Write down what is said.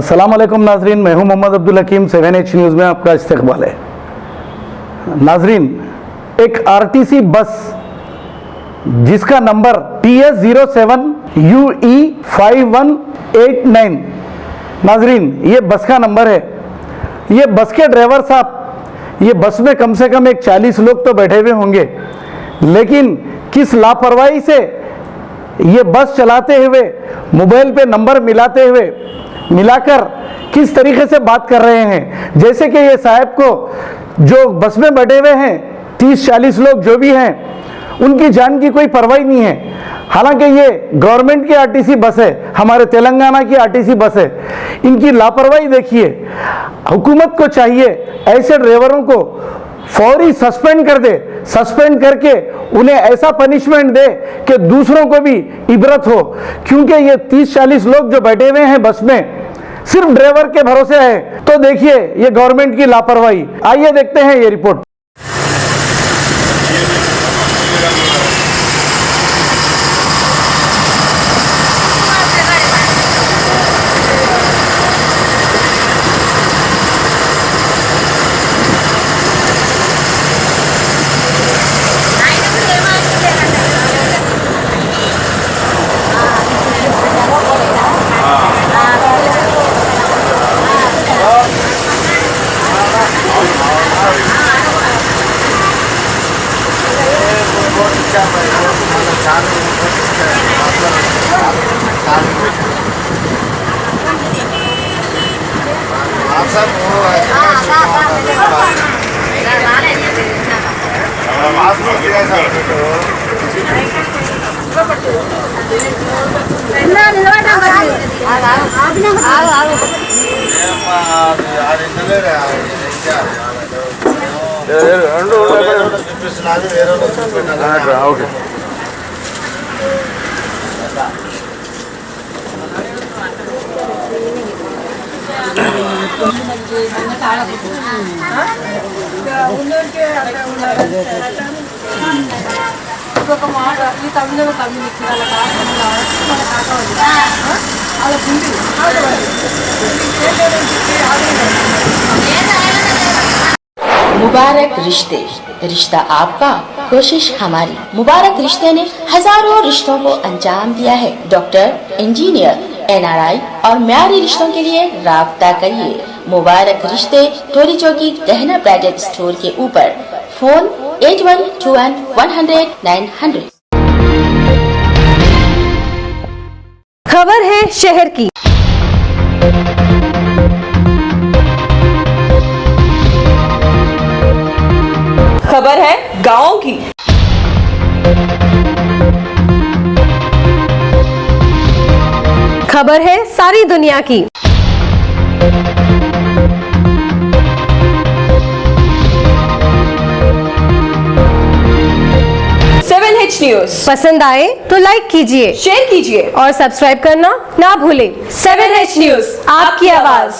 अस्सलाम वालेकुम नाजरीन, मैं हूं मोहम्मद अब्दुल हकीम। 7H न्यूज़ में आपका इस्तकबाल है। नाजरीन, एक आरटीसी बस जिसका नंबर TS07UE5189, नाजरीन ये बस का नंबर है। ये बस के ड्राइवर साहब, ये बस में कम से कम एक 40 लोग तो बैठे हुए होंगे, लेकिन किस लापरवाही से ये बस चलाते हुए मोबाइल पे नंबर मिलाकर किस तरीके से बात कर रहे हैं, जैसे कि ये साहब को जो बस में बैठे हुए हैं 30-40 लोग जो भी हैं, उनकी जान की कोई परवाह नहीं है। हालांकि ये गवर्नमेंट की आरटीसी बस है, हमारे तेलंगाना की आरटीसी बस है। इनकी लापरवाही देखिए। हुकूमत को चाहिए ऐसे ड्राइवरों को फौरी सस्पेंड कर दे, सस्पेंड करके उन्हें ऐसा पनिशमेंट दे कि दूसरों को भी इबरत हो, क्योंकि ये 30-40 लोग जो बैठे हुए हैं बस में सिर्फ ड्राइवर के भरोसे है। तो देखिए ये गवर्नमेंट की लापरवाही। आइए देखते हैं ये रिपोर्ट। ఓకే ఇంకొక మాట ఈ తమిళ ఇచ్చిన వాళ్ళ मुबारक रिश्ते, रिश्ता आपका, कोशिश हमारी। मुबारक रिश्ते ने हजारों रिश्तों को अंजाम दिया है। डॉक्टर, इंजीनियर, NRI और म्यारी रिश्तों के लिए राब्ता करिए। मुबारक रिश्ते, टोली चौकी, गहना ब्राइडल स्टोर के ऊपर। फोन 8121100900। खबर है शहर की। खबर है गाँव की। खबर है सारी दुनिया की। H न्यूज़ पसंद आए तो लाइक कीजिए, शेयर कीजिए और सब्सक्राइब करना ना भूलें। 7H न्यूज़, आपकी आवाज।